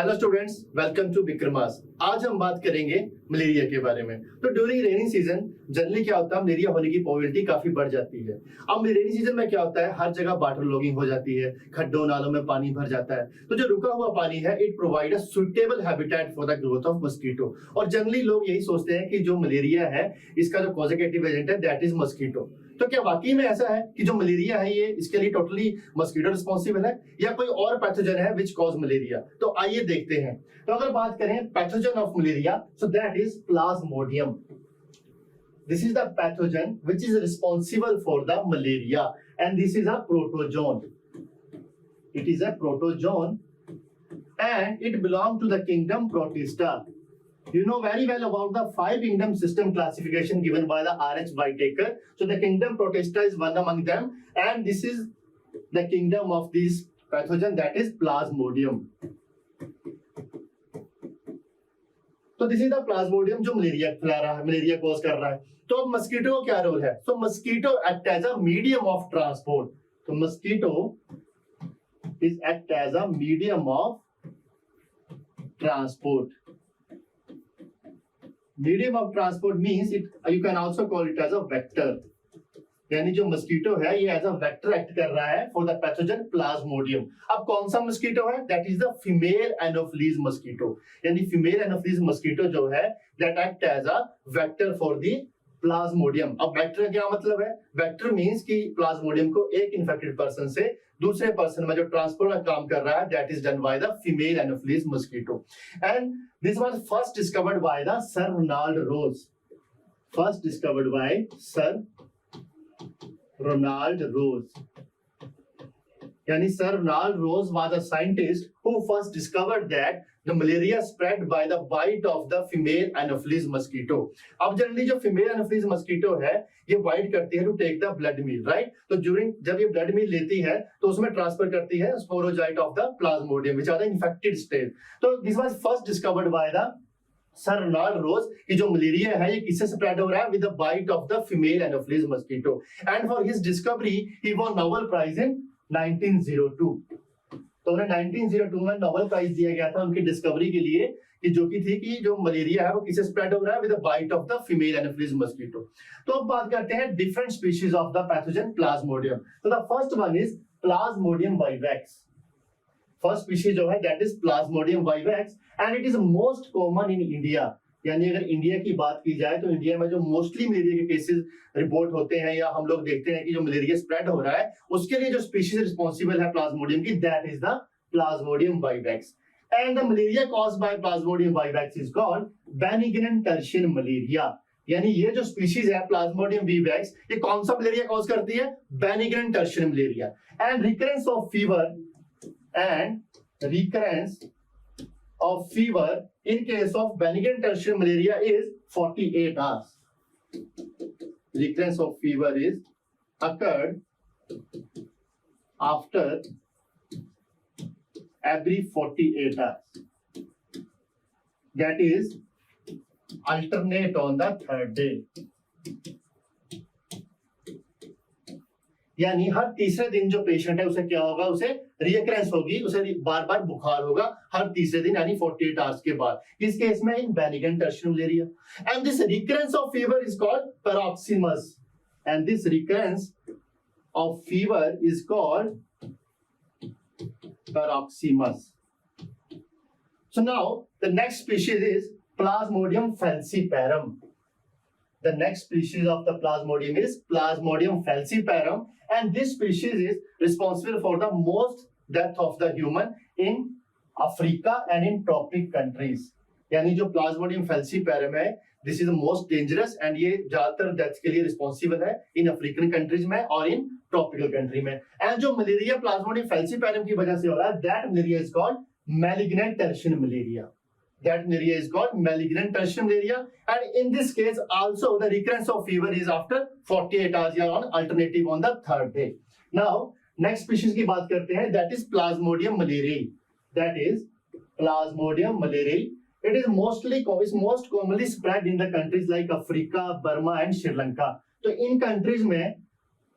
Hello students, welcome to Vikramas. आज हम बात करेंगे मलेरिया के बारे में। तो ड्यूरिंग रेनी सीजन जनरली क्या होता है, मलेरिया होने की प्रोबेबिलिटी काफी बढ़ जाती है। अब रेनी सीजन में क्या होता है, हर जगह वाटर लॉगिंग हो जाती है, खड्डों नालों में पानी भर जाता है। तो जो रुका हुआ पानी है, it provide a suitable habitat for the growth of mosquito. और जनरली लोग यही सोचते हैं कि जो मलेरिया है, इसका जो कॉजेटिव एजेंट है दैट इज मस्कीटो। तो क्या वाकई में ऐसा है कि जो मलेरिया है ये इसके लिए टोटली मस्कीटो रिस्पॉन्सिबल है या कोई और पैथोजन है विच कॉज मलेरिया? तो आइए देखते हैं। तो अगर बात करें pathogen of malaria, so that is Plasmodium. This is the pathogen which is responsible for the malaria and this is a protozoan. It is a protozoan and it belongs to the kingdom Protista. You know very well about the 5 kingdom system classification given by the R.H. Whitaker. So the kingdom Protista is one among them, and this is the kingdom of this pathogen, that is Plasmodium. तो this is the Plasmodium जो malaria फैला रहा है, malaria cause कर रहा है। तो अब मस्कीटो का क्या रोल है? So mosquito act as a medium of transport. तो mosquito is act as a medium of transport. Medium of transport means it, you can also call it as a vector. यानी जो mosquito है ये as a vector act कर रहा है for the pathogen Plasmodium. अब कौन सा मस्कीटो है? That is the female anopheles mosquito. यानी फीमेल एनोफिलीज मस्कीटो जो है that act as a vector for the plasmodium. अब वेक्टर क्या मतलब है? वेक्टर मींस कि प्लाज्मोडियम को एक इन्फेक्टेड पर्सन से दूसरे पर्सन में जो ट्रांसपोर्ट का काम कर रहा है that is done by the female anopheles mosquito. And this was first discovered by the sir Ronald Ross. First discovered by sir Ronald Ross. यानी sir Ronald Ross was a scientist who first discovered that the malaria spread by the bite of the female anopheles mosquito. अब generally जो female anopheles mosquito है ये bite करती है to take the blood meal, right? तो during जब ये blood meal लेती है तो उसमें ट्रांसफर करती है sporozoite of the plasmodium which are the infected stage. तो this was first discovered by the sir Ronald Ross कि जो मलेरिया है ये किससे स्प्रेड हो रहा है? With the bite of the female anopheles mosquito. And for his discovery he won Nobel prize in 1902। तो उन्हें 1902 में नोबेल प्राइज दिया गया था उनकी डिस्कवरी के लिए कि जो की थी कि जो मलेरिया है वो किसे स्प्रेड हो रहा है? With the bite of the female anopheles mosquito. तो अब बात करते हैं different species of the pathogen plasmodium. तो the first one is plasmodium vivax. First species जो है that is plasmodium vivax and it is most common in India. यानी अगर इंडिया की बात की जाए तो इंडिया में जो मोस्टली मलेरिया के केसेस रिपोर्ट होते हैं या हम लोग देखते हैं कि जो मलेरिया स्प्रेड हो रहा है उसके लिए जो स्पीशीज रिस्पॉन्सिबल है प्लाज्मोडियम की that is the plasmodium vivax. And the malaria caused by plasmodium vivax is called benignant tertian malaria. यानी ये जो स्पीशीज है प्लाज्मोडियम वाइवैक्स ये कौन सा मलेरिया कॉज करती है? Benignant tertian malaria. And recurrence of fever of fever in case of benign tertiary malaria is 48 hours. Recurrence of fever is occurred after every 48 hours. That is alternate on the third day. यानी हर तीसरे दिन जो patient है उसे क्या होगा? उसे recurrence होगी, उसे बार बार बुखार होगा हर तीसरे दिन यानी 48 आवर्स के बाद। किस केस में? In benignant tertiary malaria. And this recurrence of fever is called paroxysms. And this recurrence of fever is called paroxysms. So now the next species is plasmodium falciparum. The next species of the plasmodium is Plasmodium falciparum, and this species is responsible for the most death of the human in Africa and in tropic countries. यानी जो Plasmodium falciparum है this is the most dangerous and ये ज्यादातर deaths के लिए responsible है इन African countries में और इन ट्रॉपिकल कंट्री में। एंड जो मलेरिया Plasmodium falciparum की वजह से हो रहा है that malaria is called malignant tertiary malaria. That malaria is called malignant tertiary malaria, and in this case also the recurrence of fever is after 48 hours या on alternative on the third day. Now next species की बात करते हैं that is Plasmodium malariae. That is Plasmodium malariae. It is most commonly spread in the countries like Africa, Burma and Sri Lanka. तो इन countries में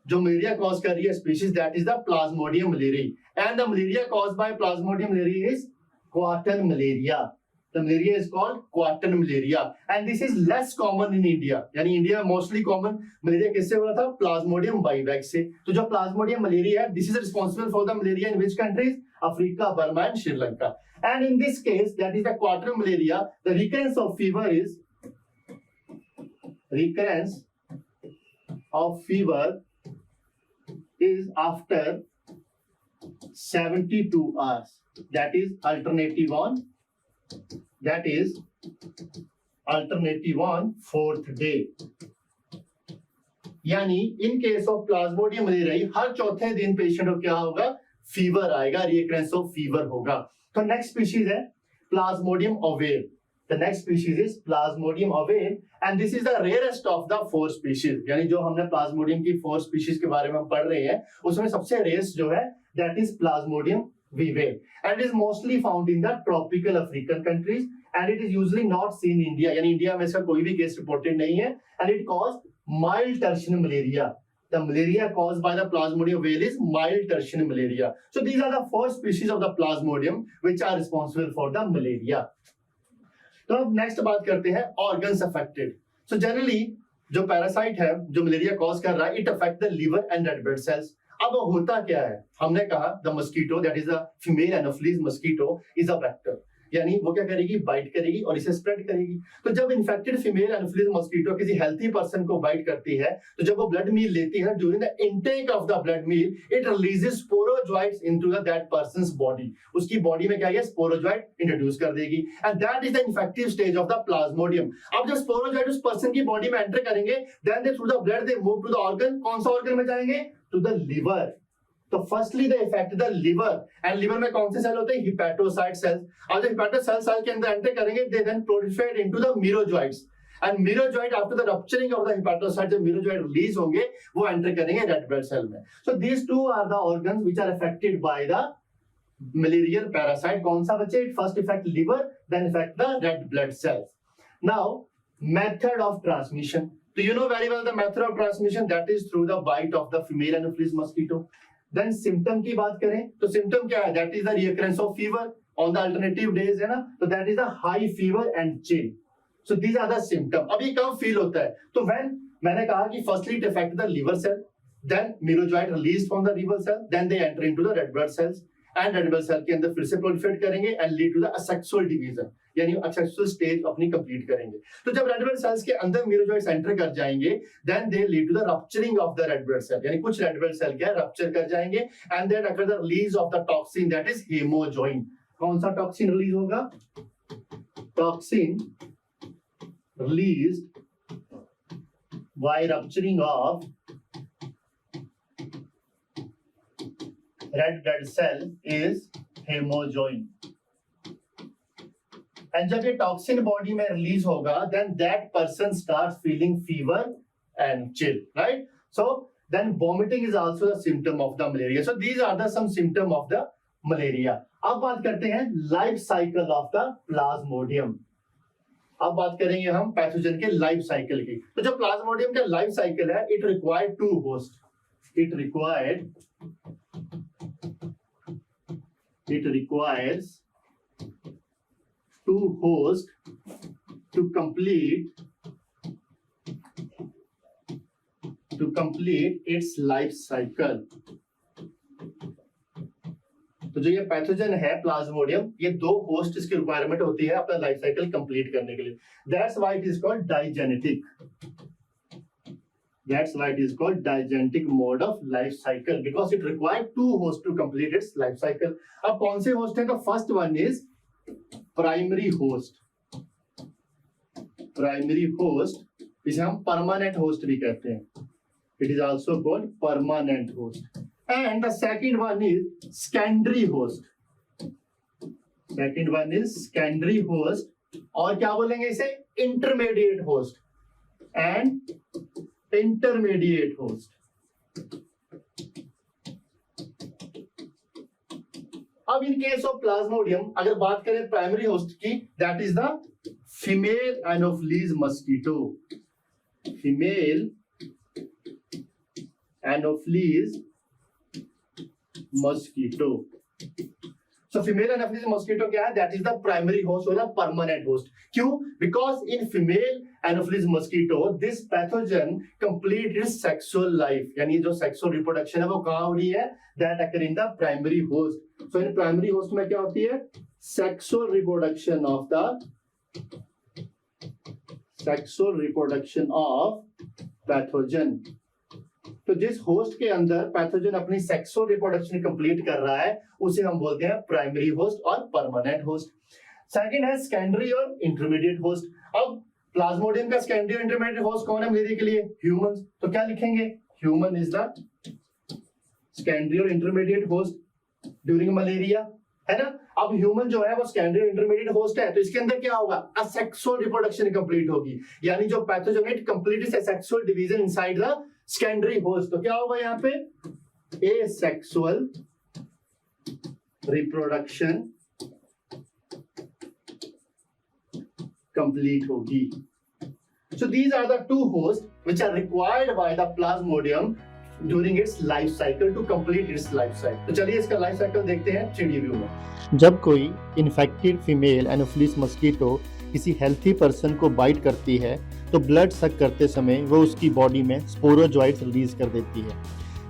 जो malaria cause कर रही है species that is the Plasmodium malariae, and the malaria caused by Plasmodium malariae is quartan malaria. The malaria is called quartan malaria and this is less common in India. यानी India में mostly common malaria किससे हो रहा था? Plasmodium बाइवैक्स से. तो जो Plasmodium malaria है, this is responsible for the malaria in which countries? Africa, Burma and Sri Lanka. And in this case, that is the quartan malaria, the recurrence of fever is after 72 hours. That is alternative on fourth day. यानी in case of plasmodium malaria हर चौथे दिन patient को क्या होगा? Fever आएगा, recurrence of fever होगा. तो नेक्स्ट स्पीशीज है Plasmodium oval. The next species is Plasmodium ovale and this is the rarest of the 4 species. यानी जो हमने प्लाज्मोडियम की 4 species के बारे में पढ़ रहे हैं उसमें सबसे रेयरेस्ट जो है that is Plasmodium vivae and it is mostly found in the tropical African countries and it is usually not seen in India. यानी इंडिया में इसका कोई भी केस रिपोर्टेड नहीं है and it causes mild tertiary malaria. The malaria caused by the Plasmodium ovale is mild tertiary malaria. So these are the 4 species of the Plasmodium which are responsible for the malaria. तो अब next बात करते हैं organs affected. So generally जो parasite है जो malaria cause कर रहा है, it affect the liver and red blood sales. अब होता क्या है? हमने कहा the mosquito that is the female anopheles mosquito is a vector. यानी वो क्या करेगी? बाइट करेगी और इसे स्प्रेड करेगी. तो जब इन्फेक्टेड फीमेल एनोफिलीज मस्कीटो किसी हेल्थी पर्सन को बाइट करती है तो जब वो ब्लड मील लेती है, during the intake of the blood meal it releases sporozoites into that person's body. उसकी बॉडी में क्या है? स्पोरोजोइट इंट्रोड्यूस कर देगी and that is the infective stage of the plasmodium. अब जब स्पोरोजोइट उस पर्सन की बॉडी में एंटर करेंगे then they through the blood they move to the organ. कौन सा ऑर्गन में जाएंगे? To the liver. तो firstly they effect the liver and liver में कौन से सेल होते हैं? Hepatocyte cells. और जब हिपैटोसाइट सेल के अंदर एंटर करेंगे they then proliferate into the merozoites and merozoite after the rupturing of the hepatocyte जब मीरोजोइट रिलीज होंगे वो एंटर करेंगे रेड ब्लड सेल में. So these two are the organs which are affected by the malarial parasite. कौन सा बच्चे? It first affect liver then affect the red blood cells. Now method of transmission. So you know very well the method of transmission, that is through the bite of the female anopheles mosquito. Then symptom की बात करें तो symptom क्या है? That is the recurrence of fever on the alternative days है ना. तो that is the high fever and chill. So these are the symptom. अब ये कब फील होता है? तो when मैंने कहा कि firstly it affect the liver cell, then merozoite released from the liver cell, then they enter into the red blood cells and red blood cell के अंदर फिर से proliferate करेंगे and lead to the asexual division. यानी asexual stage अपनी complete करेंगे. तो जब red blood cells के अंदर merozoites enter कर जाएंगे then they lead to the rupturing of the red blood cell. यानी कुछ red blood cell क्या rupture कर जाएंगे and then occur the release of the toxin that is hemojoin. कौन सा toxin release होगा? Toxin released by rupturing of red blood cell is hemojoin. And जब ये टॉक्सिन बॉडी में रिलीज होगा then that person starts feeling fever and chill, right? So then vomiting is also a symptom of the malaria. So these are the some symptom of the malaria. अब बात करते हैं life cycle of the plasmodium. अब बात करेंगे हम pathogen के life cycle की. तो जो प्लाज्मोडियम का लाइफ साइकिल है it required 2 host. It requires 2 hosts to complete its life cycle. तो जो ये पैथोजन है प्लाज्मोडियम, ये 2 होस्ट इसकी रिक्वायरमेंट होती है अपना लाइफ साइकिल कंप्लीट करने के लिए. That's why it is called digenetic. That's why it is called digenetic mode of life cycle because it requires 2 hosts to complete its life cycle. अब कौन से होस्ट हैं? तो first one is primary host. Primary host इसे हम permanent host भी कहते हैं. It is also called permanent host. And the second one is secondary host. Second one is secondary host. और क्या बोलेंगे इसे? Intermediate host and intermediate host. अब इन केस ऑफ प्लाज्मोडियम अगर बात करें प्राइमरी होस्ट की, that is the female anopheles mosquito. Female anopheles mosquito. So female Anopheles mosquito क्या है? That is the primary host और परमानेंट होस्ट. क्यों? Because in female Anopheles mosquito this pathogen complete it's sexual life, यानी जो sexual reproduction है वो कहां हो रही है? That occur in the primary host. So in primary host में क्या होती है? Sexual reproduction of pathogen. तो जिस होस्ट के अंदर पैथोजन अपनी सेक्सुअल रिप्रोडक्शन कंप्लीट कर रहा है उसे हम बोलते हैं प्राइमरी होस्ट और परमानेंट होस्ट. सेकंड है सेकेंडरी और इंटरमीडिएट होस्ट. अब प्लाज्मोडियम का सेकेंडरी और इंटरमीडिएट होस्ट कौन है मलेरिया के लिए? ह्यूमंस. तो क्या लिखेंगे? ह्यूमन इज द सेकेंडरी और इंटरमीडिएट होस्ट ड्यूरिंग मलेरिया, है ना. अब ह्यूमन जो है वो सेकेंडरी और इंटरमीडिएट होस्ट है, तो इसके अंदर क्या होगा? असेक्सुअल रिप्रोडक्शन कंप्लीट होगी, यानी जो pathogen it complete asexual division inside the secondary host. तो क्या होगा यहाँ पे? एसेक्सुअल रिप्रोडक्शन कंप्लीट होगी. So these are the two hosts which are required by the plasmodium during its life cycle to complete its life cycle. तो चलिए इसका life cycle देखते हैं 3D व्यू में. जब कोई इन्फेक्टेड फीमेल एनोफिलिस मस्कीटो किसी हेल्थी पर्सन को बाइट करती है तो ब्लड सक करते समय वो उसकी बॉडी में स्पोरोजॉइट्स रिलीज कर देती है.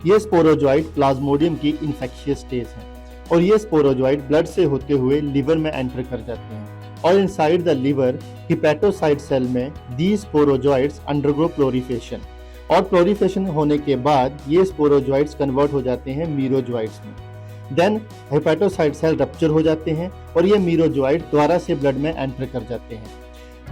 ये स्पोरोजॉइट प्लाज्मोडियम की इन्फेक्शियस स्टेज है और ये स्पोरोजॉइट ब्लड से होते हुए लिवर में एंटर कर जाते हैं और inside the liver hepatocyte cell में दी स्पोरोजॉइट्स अंडरगो प्लोरीफेशन और प्लोरीफेशन होने के बाद ये स्पोरोजॉइट्स कन्वर्ट हो जाते हैं मीरोजॉइट्स में. देन हेपेटोसाइट सेल रप्चर हो जाते हैं और ये मीरोजॉइट दोबारा से ब्लड में एंटर कर जाते हैं.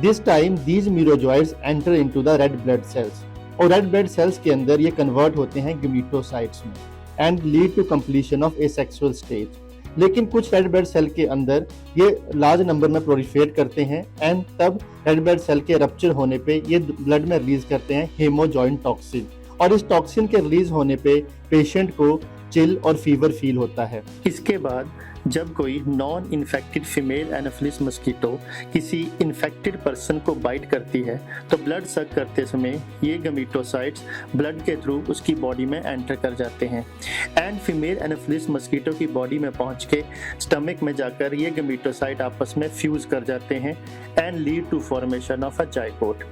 This time these merozoites enter into the red blood cells और रेड ब्लड सेल्स के अंदर ये कन्वर्ट होते हैं गमीटोसाइट्स में and lead to completion of asexual stage. लेकिन कुछ रेड ब्लड सेल के अंदर ये लार्ज नंबर में प्रोलिफरेट करते हैं एंड तब रेड ब्लड सेल के रप्चर होने पे ये ब्लड में रिलीज करते हैं हेमोजॉइन टॉक्सिन और इस टॉक्सिन के रिलीज होने पे पेशेंट को चिल और फीवर फील होता है. इसके बाद जब कोई non infected female Anopheles mosquito किसी इन्फेक्टेड पर्सन को बाइट करती है तो ब्लड सक करते समय ये गमीटोसाइट्स ब्लड के थ्रू उसकी बॉडी में एंटर कर जाते हैं एंड फीमेल एनाफिलिस मस्कीटो की बॉडी में पहुंच के स्टमक में जाकर ये गमीटोसाइट आपस में फ्यूज कर जाते हैं and lead to formation of a zygote.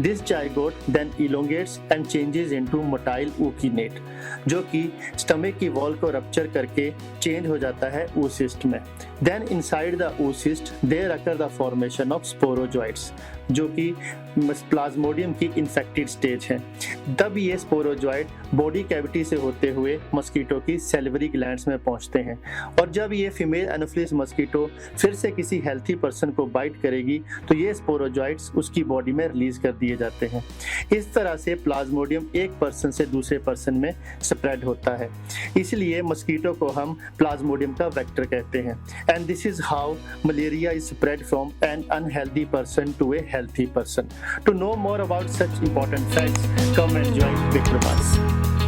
This zygote then elongates and changes into motile ookinete जो कि स्टमक की वॉल को रप्चर करके चेंज हो जाता है oocyst में. Then inside the oocyst there occur the formation of sporozoites जो कि प्लाज्मोडियम की इन्फेक्टेड स्टेज है. तब ये स्पोरोजॉइट बॉडी कैविटी से होते हुए मस्कीटो की सेलिवरी ग्लैंड्स में पहुंचते हैं और जब ये फीमेल एनाफिलिस मस्कीटो फिर से किसी हेल्थी पर्सन को बाइट करेगी तो ये स्पोरोजॉइट्स उसकी बॉडी में रिलीज कर दिए जाते हैं. इस तरह से प्लाज्मोडियम एक पर्सन से दूसरे पर्सन में स्प्रेड होता है, इसलिए मस्कीटो को हम प्लाज्मोडियम का वेक्टर कहते हैं. And this is how malaria is spread from an unhealthy person to a healthy person. To know more about such important facts, come and join Vikram.